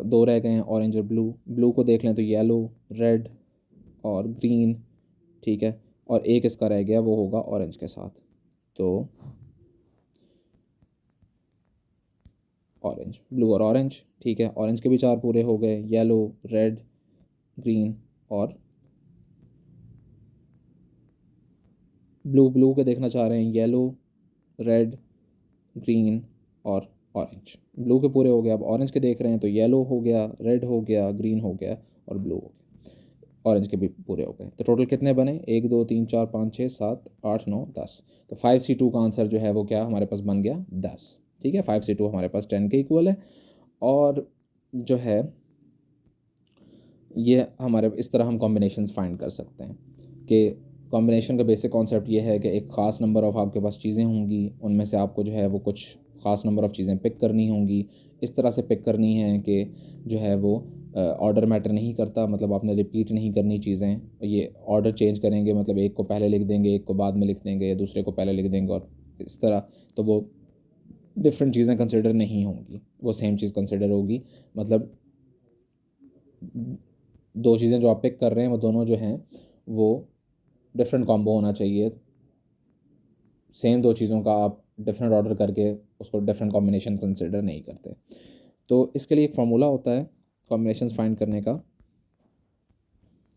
2 रह गए हैं, ऑरेंज और ब्लू। ब्लू को देख लें तो येलो, रेड और ग्रीन। ठीक है, और एक इसका रह गया, वो होगा ऑरेंज के साथ। तो ऑरेंज, ब्लू और ऑरेंज। ठीक है, ऑरेंज के भी 4 पूरे हो गए, येलो, रेड, ग्रीन और ब्लू के देखना चाह रहे हैं, येलो, रेड, ग्रीन और ऑरेंज। ब्लू के पूरे हो गए। अब ऑरेंज के देख रहे हैं तो येलो हो गया, रेड हो गया, ग्रीन हो गया और ब्लू हो गया। ऑरेंज के भी पूरे हो गए। तो टोटल कितने बने? 1 2 3 4 5 6 7 8 9 10। तो 5C2 का आंसर जो है वो क्या हमारे पास बन गया? 10। ठीक है, 5C2 हमारे पास 10 के इक्वल है। और जो है ये हमारे इस तरह हम कॉम्बिनेशंस फाइंड कर सकते हैं कि कॉम्बिनेशन का बेसिक कॉन्सेप्ट ये है कि एक ख़ास नंबर ऑफ़ आपके पास चीज़ें होंगी, उनमें से आपको जो है वो कुछ ख़ास नंबर ऑफ़ चीज़ें पिक करनी होंगी। इस तरह से पिक करनी है कि जो है वो ऑर्डर मैटर नहीं करता, मतलब आपने रिपीट नहीं करनी चीज़ें। ये ऑर्डर चेंज करेंगे, मतलब एक को पहले लिख देंगे, एक को बाद में लिख देंगे, या दूसरे को पहले लिख देंगे, और इस तरह तो वो डिफरेंट चीज़ें कंसिडर नहीं होंगी, वो सेम चीज़ कंसिडर होगी। मतलब 2 चीज़ें जो आप पिक कर रहे हैं वो दोनों जो हैं वो डिफरेंट कॉम्बो होना चाहिए। सेम 2 चीज़ों का आप डिफरेंट ऑर्डर करके उसको डिफरेंट कॉम्बिनेशन कंसिडर नहीं करते। तो इसके लिए एक फार्मूला होता है कॉम्बिनेशंस फाइंड करने का,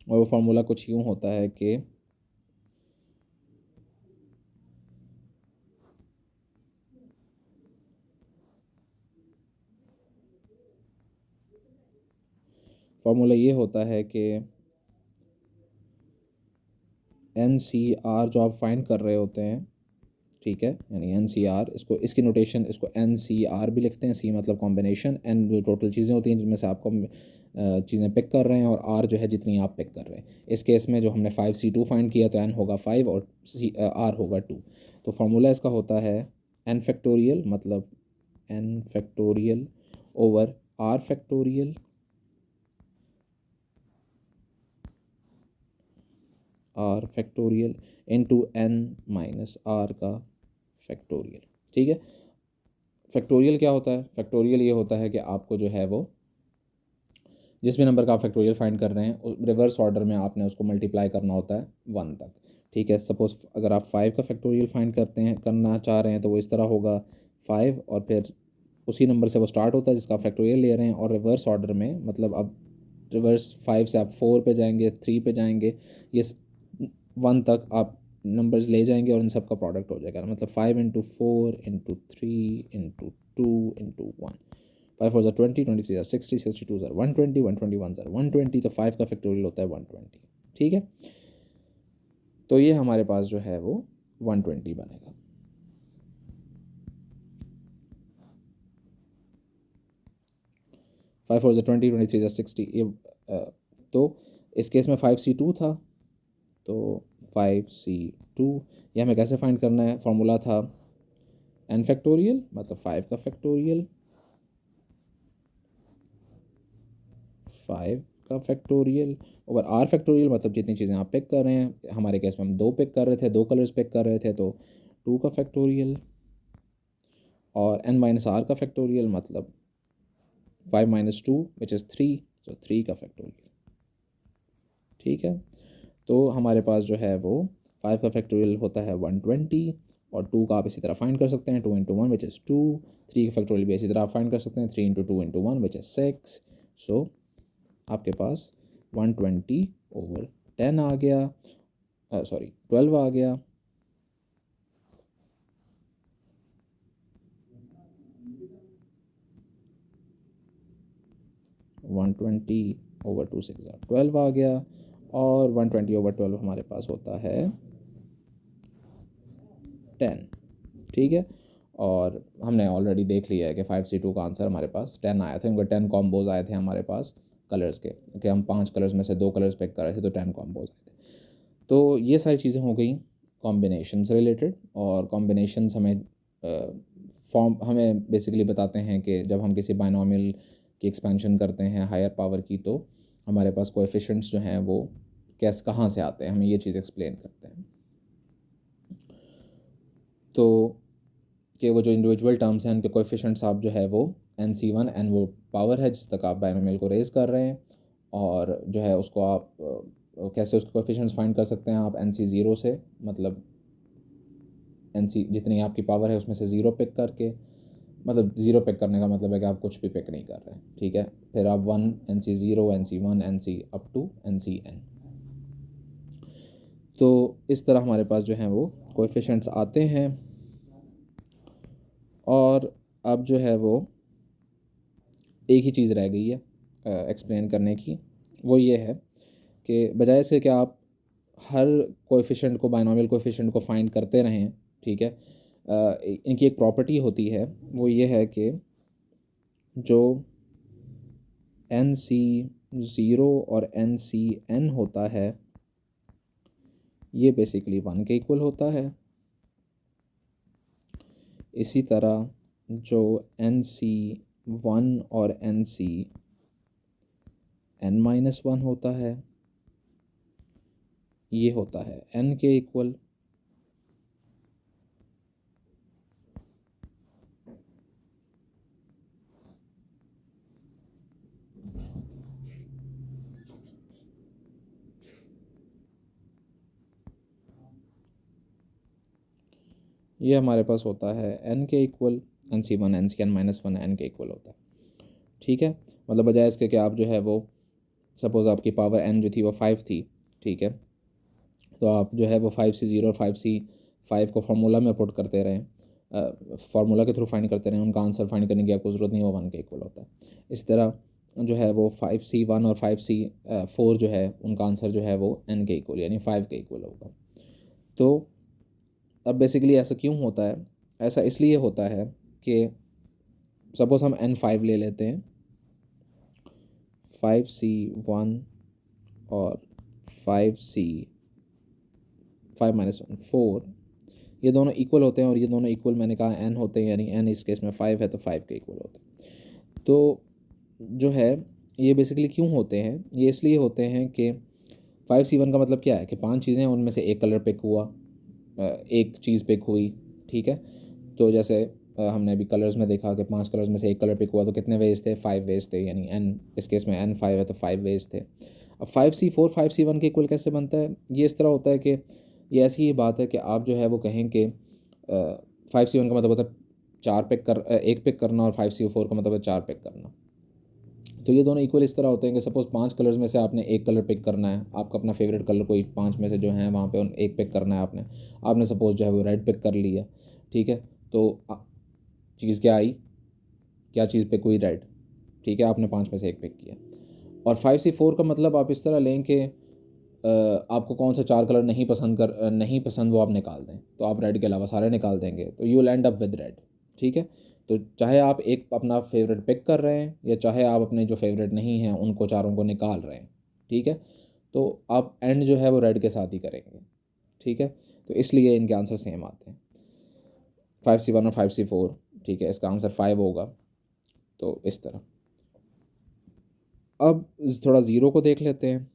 और वो फार्मूला कुछ यूँ होता है कि फार्मूला ये होता है कि NCR जो आप फाइंड कर रहे होते हैं, ठीक है, यानी NCR, इसको इसकी नोटेशन, इसको NCR भी लिखते हैं। C मतलब कॉम्बिनेशन, N जो टोटल चीज़ें होती हैं जिनमें से आपको चीज़ें पिक कर रहे हैं, और R जो है जितनी आप पिक कर रहे हैं। इस केस में जो हमने 5C2 फाइंड किया तो N होगा 5 और R होगा 2। तो फार्मूला इसका होता है N फैक्टोरियल, मतलब N factorial over R factorial, R factorial into N minus R का फैक्टोरियल। ठीक है, फैक्टोरियल क्या होता है? फैक्टोरियल ये होता है कि आपको जो है वो जिस भी नंबर का आप फैक्टोरियल फाइंड कर रहे हैं रिवर्स ऑर्डर में आपने उसको मल्टीप्लाई करना होता है 1 तक। ठीक है, सपोज़ अगर आप 5 का फैक्टोरियल फाइंड करना चाह रहे हैं तो वो इस तरह होगा 5, और फिर उसी नंबर से वो स्टार्ट होता है जिसका आप फैक्टोरियल ले रहे हैं, और रिवर्स ऑर्डर में, मतलब अब रिवर्स 5 से आप 4 पे जाएंगे, 3 पे जाएंगे, ये 1 तक आप नंबर्स ले जाएंगे और इन सब का प्रोडक्ट हो जाएगा। मतलब 5 इंटू 4 इंटू 3 इंटू 2 इंटू 1। 5 4 20, 23 60, 62 120, 121 120। तो 5 का फैक्टोरियल होता है 120। ठीक है, तो ये हमारे पास जो है वो 120 बनेगा। फाइव फोर 20, 23 60 ये तो इस केस में 5C2 था, तो 5C2 ये हमें कैसे फाइंड करना है? फॉर्मूला था n फैक्टोरियल मतलब 5 का फैक्टोरियल, 5 का फैक्टोरियल ओवर r फैक्टोरियल मतलब जितनी चीज़ें आप पिक कर रहे हैं। हमारे केस में हम 2 पिक कर रहे थे, 2 कलर्स पिक कर रहे थे, तो 2 का फैक्टोरियल और n माइनस r का फैक्टोरियल मतलब 5 माइनस 2 विच इज़ 3, तो 3 का फैक्टोरियल। ठीक है, तो हमारे पास जो है वो 5 का फैक्टोरियल होता है 120 और 2 का आप इसी तरह फाइंड कर सकते हैं 2 इंटू 1 विच इज़ 2, 3 का फैक्टोरियल भी इसी तरह आप फाइंड कर सकते हैं 3 इंटू 2 इंटू 1 विच इज़ 6। सो आपके पास 120 ओवर 10 आ गया, सॉरी 12 आ गया। वन ट्वेंटी ओवर 2 6 12 आ गया और 120 ओवर 12 हमारे पास होता है 10। ठीक है, और हमने ऑलरेडी देख लिया है कि 5C2 का आंसर हमारे पास 10 आया था, क्योंकि 10 कॉम्बोज आए थे हमारे पास कलर्स के, कि हम 5 कलर्स में से 2 कलर्स पिक कर रहे थे, तो 10 कॉम्बोज आए थे। तो ये सारी चीज़ें हो गई कॉम्बिनेशन से रिलेटेड, और कॉम्बिनेशंस हमें फॉर्म हमें बेसिकली बताते हैं कि जब हम किसी बाइनोमियल की एक्सपेंशन करते हैं हायर पावर की, तो हमारे पास कोएफिशिएंट्स जो हैं वो कहाँ से आते हैं, हमें ये चीज़ एक्सप्लेन करते हैं। तो कि वो जो इंडिविजुअल टर्म्स हैं उनके कोएफिशिएंट्स आप जो है वो NC1 n वो पावर है जिस तक आप बाइनोमियल को रेज़ कर रहे हैं, और जो है उसको आप कैसे उसके कोएफिशिएंट्स फाइंड कर सकते हैं आप NC0 से, मतलब NC जितनी आपकी पावर है उसमें से 0 पिक करके, मतलब 0 पिक करने का मतलब है कि आप कुछ भी पिक नहीं कर रहे हैं। ठीक है, फिर आप 1 NC0 NC1 NC up to NCn। तो इस तरह हमारे पास जो हैं वो कोएफिशिएंट्स आते हैं, और अब जो है वो एक ही चीज़ रह गई है एक्सप्लेन करने की, वो ये है कि बजाय से कि आप हर कोएफिशिएंट को बाइनोमियल कोएफिशिएंट को फाइंड करते रहें, ठीक है, इनकी एक प्रॉपर्टी होती है, वो ये है कि जो NC0 और NCn होता है ये बेसिकली 1 के इक्वल होता है। इसी तरह जो NC1 और NCn-1 होता है ये होता है n के इक्वल। ये हमारे पास होता है n के इक्वल, NC1 NCn-1 n के इक्वल होता है। ठीक है, मतलब बजाय इसके कि आप जो है वो सपोज़ आपकी पावर n जो थी वो 5 थी, ठीक है, तो आप जो है वो 5C0 और 5C5 को फार्मूला में पुट करते रहें, फार्मूला के थ्रू फाइंड करते रहें, उनका आंसर फाइंड करने की आपको ज़रूरत नहीं, वो 1 के इक्वल होता है। इस तरह जो है वो 5C1 और 5C4 जो है उनका आंसर जो है वो n के इक्वल यानी 5 के इक्वल होगा। तो अब बेसिकली ऐसा क्यों होता है? ऐसा इसलिए होता है कि सपोज़ हम N5 ले लेते हैं, 5C1 और 5 4, ये दोनों इक्वल होते हैं, और ये दोनों इक्वल मैंने कहा n होते हैं, यानी n इस केस में 5 है तो 5 के इक्वल होते हैं। तो जो है ये बेसिकली क्यों होते हैं? ये इसलिए होते हैं कि 5C1 का मतलब क्या है कि 5 चीज़ें हैं, उनमें से एक कलर पिक हुआ, एक चीज़ पिक हुई। ठीक है, तो जैसे हमने अभी कलर्स में देखा कि 5 कलर्स में से एक कलर पिक हुआ, तो कितने वेज थे? 5 वेज थे, यानी n इस केस में n5 है तो 5 वेज थे। अब 5C4 5C1 के इक्वल कैसे बनता है? ये इस तरह होता है कि ये ऐसी ही बात है कि आप जो है वो कहें कि 5C1 का मतलब होता है एक पिक करना, और 5C4 का मतलब है 4 पिक करना। तो ये दोनों इक्वल इस तरह होते हैं कि सपोज़ 5 कलर्स में से आपने एक कलर पिक करना है, आपका अपना फेवरेट कलर कोई 5 में से जो है वहाँ पे एक पिक करना है आपने सपोज़ जो है वो रेड पिक कर लिया। ठीक है, तो चीज़ क्या आई? क्या चीज़ पिक हुई? रेड। ठीक है, आपने 5 में से एक पिक किया। और 5C4 का मतलब आप इस तरह लें कि आपको कौन सा 4 कलर नहीं पसंद वो आप निकाल दें, तो आप रेड के अलावा सारे निकाल देंगे, तो you will and up with red. ठीक है, तो चाहे आप एक अपना फेवरेट पिक कर रहे हैं या चाहे आप अपने जो फेवरेट नहीं हैं उनको चारों को निकाल रहे हैं, ठीक है, तो आप एंड जो है वो रेड के साथ ही करेंगे। ठीक है, तो इसलिए इनके आंसर सेम आते हैं, 5C1 और 5C4। ठीक है, इसका आंसर 5 होगा। तो इस तरह अब थोड़ा ज़ीरो को देख लेते हैं।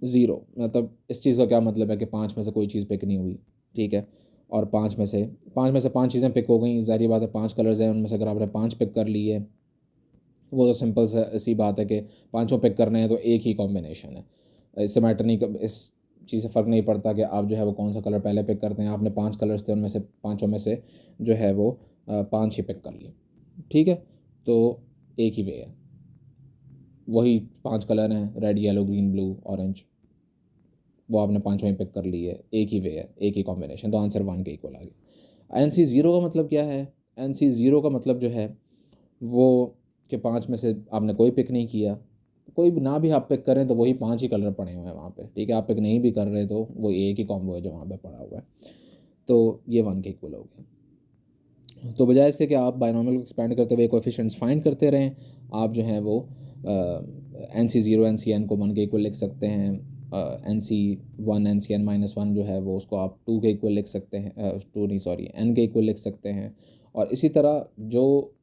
ज़ीरो मतलब इस चीज़ का क्या मतलब है कि 5 में से कोई चीज़ पिक नहीं हुई। ठीक है, और 5 चीज़ें पिक हो गई, ज़ाहिर बात है 5 कलर्स हैं, उनमें से अगर आपने 5 पिक कर लिए, वो तो सिंपल सी बात है कि पाँचों पिक करने हैं तो एक ही कॉम्बिनेशन है। इससे मैटर नहीं, इस चीज़ से फ़र्क नहीं पड़ता कि आप जो है वो कौन सा कलर पहले पिक करते हैं। आपने 5 कलर्स थे, उनमें से पाँचों में से जो है वो 5 ही पिक कर लिए। ठीक है, तो एक ही वे है, वही 5 कलर हैं, red yellow green blue orange, वो आपने पाँचों ही पिक कर ली है, एक ही वे है, एक ही कॉम्बिनेशन, तो आंसर 1 के इक्वल आ गया। NC0 का मतलब क्या है? NC0 का मतलब जो है वो कि 5 में से आपने कोई पिक नहीं किया, कोई भी ना भी आप पिक करें तो वही 5 ही कलर पड़े हुए हैं वहाँ पे। ठीक है, आप पिक नहीं भी कर रहे तो वो एक ही कॉम्बो है जो वहाँ पे पड़ा हुआ है, तो ये 1 के इक्वल हो गया। तो बजाय इसके कि आप बायनॉमियल को एक्सपेंड करते हुए कोएफिशिएंट्स फाइंड करते रहें, आप जो है वो NC0 NCN को 1 के इक्वल लिख सकते हैं, NC1 NCN-1 जो है वो उसको आप 2 के इक्वल लिख सकते हैं, 2 नहीं सॉरी N के इक्वल लिख सकते हैं। और इसी तरह जो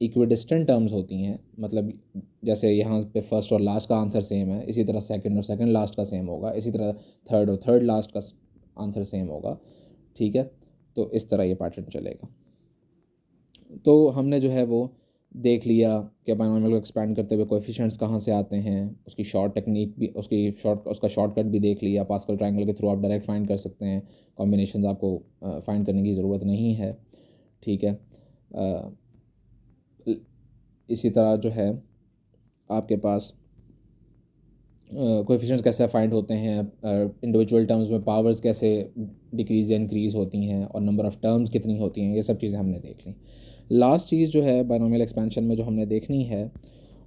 इक्विडिस्टेंट टर्म्स होती हैं, मतलब जैसे यहाँ पे फर्स्ट और लास्ट का आंसर सेम है, इसी तरह सेकंड और सेकंड लास्ट का सेम होगा, इसी तरह थर्ड और थर्ड लास्ट का आंसर सेम होगा। ठीक है, तो इस तरह ये पैटर्न चलेगा। तो हमने जो है वो देख लिया कि बायनॉमियल को एक्सपैंड करते हुए कोएफिशिएंट्स कहाँ से आते हैं, उसकी शॉर्ट टेक्निक भी, उसका शॉर्टकट भी देख लिया। पास्कल ट्रायंगल के थ्रू आप डायरेक्ट फाइंड कर सकते हैं, कॉम्बिनेशंस आपको फाइंड करने की ज़रूरत नहीं है। ठीक है, इसी तरह जो है आपके पास कोएफिशिएंट्स कैसे फाइंड होते हैं, इंडिविजुअल टर्म्स में पावर्स कैसे डिक्रीज़ या इंक्रीज़ होती हैं, और नंबर ऑफ़ टर्म्स कितनी होती हैं, ये सब चीज़ें हमने देख ली। लास्ट चीज़ जो है बायनॉमियल एक्सपेंशन में जो हमने देखनी है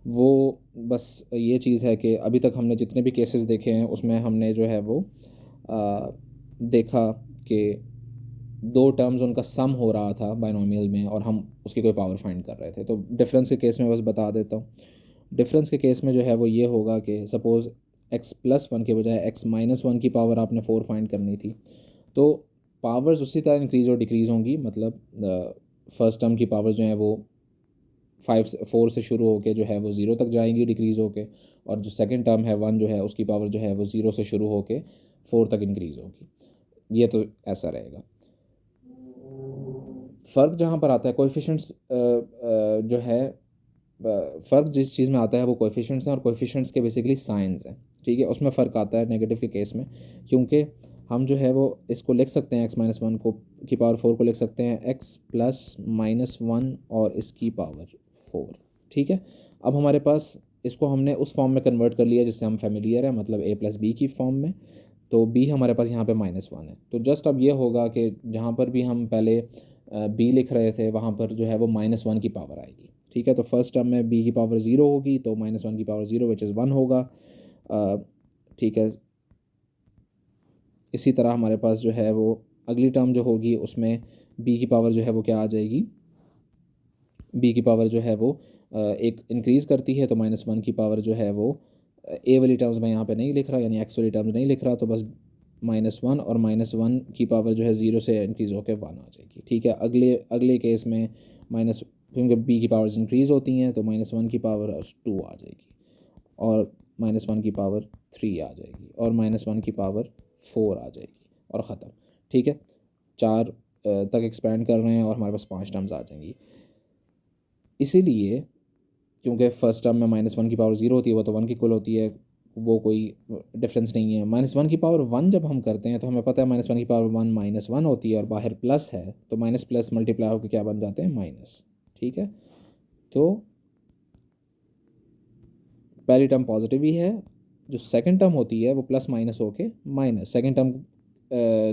वो बस ये चीज़ है कि अभी तक हमने जितने भी केसेस देखे हैं उसमें हमने जो है वो देखा कि 2 टर्म्स उनका सम हो रहा था बायनॉमियल में और हम उसकी कोई पावर फाइंड कर रहे थे। तो डिफरेंस के केस में बस बता देता हूँ। डिफरेंस के केस में जो है वो ये होगा कि सपोज़ x+1 के बजाय x-1 की पावर आपने 4 फाइंड करनी थी, तो पावर्स उसी तरह इंक्रीज़ और डिक्रीज़ होंगी। मतलब फर्स्ट टर्म की पावर्स जो हैं वो 4 से शुरू होकर जो है वो 0 तक जाएंगी डिक्रीज़ होके, और जो सेकंड टर्म है 1 जो है उसकी पावर जो है वो 0 से शुरू होकर 4 तक इंक्रीज़ होगी। ये तो ऐसा रहेगा। फ़र्क जहाँ पर आता है कोएफिशिएंट्स जो है, फ़र्क जिस चीज़ में आता है वो कोएफिशिएंट्स हैं, और कोएफिशिएंट्स के बेसिकली साइंस हैं। ठीक है, उसमें फ़र्क आता है नेगेटिव के केस में, क्योंकि हम जो है वो इसको लिख सकते हैं x-1 को की पावर 4 को लिख सकते हैं x+-1 और इसकी पावर 4। ठीक है, अब हमारे पास इसको हमने उस फॉर्म में कन्वर्ट कर लिया जिससे हम फेमिलियर है, मतलब a+b की फॉर्म में। तो b हमारे पास यहाँ पे -1 है, तो जस्ट अब ये होगा कि जहाँ पर भी हम पहले b लिख रहे थे वहाँ पर जो है वो -1 की पावर आएगी। ठीक है, तो फर्स्ट टर्म में b की पावर 0 होगी, तो -1 की पावर 0 विच इज़ 1 होगा। ठीक है, इसी तरह हमारे पास जो है वो अगली टर्म जो होगी उसमें b की पावर जो है वो क्या आ जाएगी, b की पावर जो है वो एक इंक्रीज़ करती है, तो -1 की पावर जो है वो a वाली टर्म्स में यहाँ पे नहीं लिख रहा, यानी x वाली टर्म्स नहीं लिख रहा, तो बस -1 और -1 की पावर जो है 0 से इंक्रीज़ होकर 1 आ जाएगी। ठीक है, अगले केस में माइनस, क्योंकि b की पावर्स इंक्रीज़ होती हैं तो -1 की पावर 2 आ जाएगी, और -1 की पावर 3 आ जाएगी, और -1 की पावर 4 आ जाएगी, और ख़त्म। ठीक है, 4 तक एक्सपेंड कर रहे हैं और हमारे पास 5 टर्म्स आ जाएंगी। इसीलिए क्योंकि फर्स्ट टर्म में -1 की पावर 0 होती है, वो तो 1 की इक्वल होती है, वो कोई डिफरेंस नहीं है। -1 की पावर 1 जब हम करते हैं तो हमें पता है -1 की पावर 1 -1 होती है, और बाहर प्लस है, तो माइनस प्लस मल्टीप्लाई होकर क्या बन जाते हैं, माइनस। ठीक है, तो पहली टर्म पॉजिटिव ही है, जो सेकंड टर्म होती है वो प्लस माइनस होके माइनस, सेकंड टर्म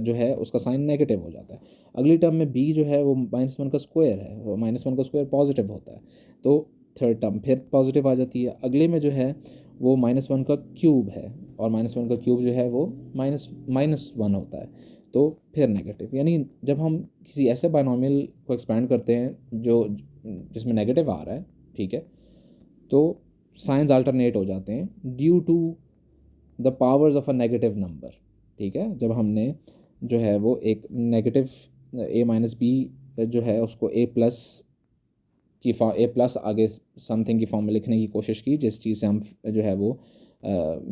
जो है उसका साइन नेगेटिव हो जाता है। अगली टर्म में b जो है वो -1 का स्क्वायर है, वो -1 का स्क्वायर पॉजिटिव होता है, तो थर्ड टर्म फिर पॉजिटिव आ जाती है। अगले में जो है वो -1 का क्यूब है, और -1 का क्यूब जो है वो -1 होता है, तो फिर नेगेटिव। यानी जब हम किसी ऐसे बायनॉमियल को एक्सपेंड करते हैं जो जिसमें नेगेटिव आ रहा है, ठीक है, तो साइंस अल्टरनेट हो जाते हैं due to the powers of a negative number, ठीक है। जब हमने जो है वो एक नेगेटिव a-b जो है उसको a+ आगे समथिंग की फॉर्म में लिखने की कोशिश की, जिस चीज़ से हम जो है वो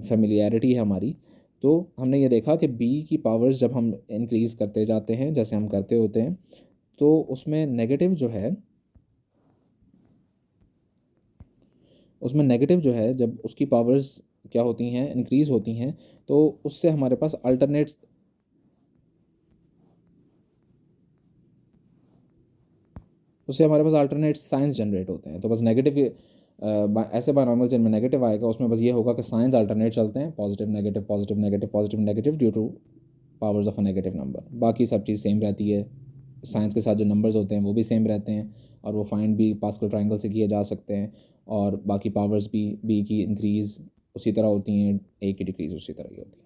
फेमिलियरिटी है हमारी, तो हमने ये देखा कि b की पावर्स जब हम इंक्रीज़ करते जाते हैं, जैसे हम करते होते हैं, तो उसमें नेगेटिव जो है जब उसकी पावर्स क्या होती हैं, इंक्रीज़ होती हैं, तो उससे हमारे पास अल्टरनेट साइंस जनरेट होते हैं। तो बस नेगेटिव ऐसे बायनॉमियल जिनमें नेगेटिव आएगा उसमें बस ये होगा कि साइंस अल्टरनेट चलते हैं, positive negative positive negative positive negative due two powers of a negative number. बाकी सब चीज़ सेम रहती है, साइंस के साथ जो नंबर्स होते हैं वो भी सेम रहते हैं, और वो फाइंड भी पास्कल ट्रायंगल से किए जा सकते हैं, और बाकी पावर्स भी b की इंक्रीज़ उसी तरह होती हैं, a की डिक्रीज़ उसी तरह ही होती है।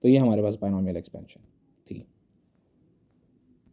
तो ये हमारे पास बायनॉमियल एक्सपेंशन।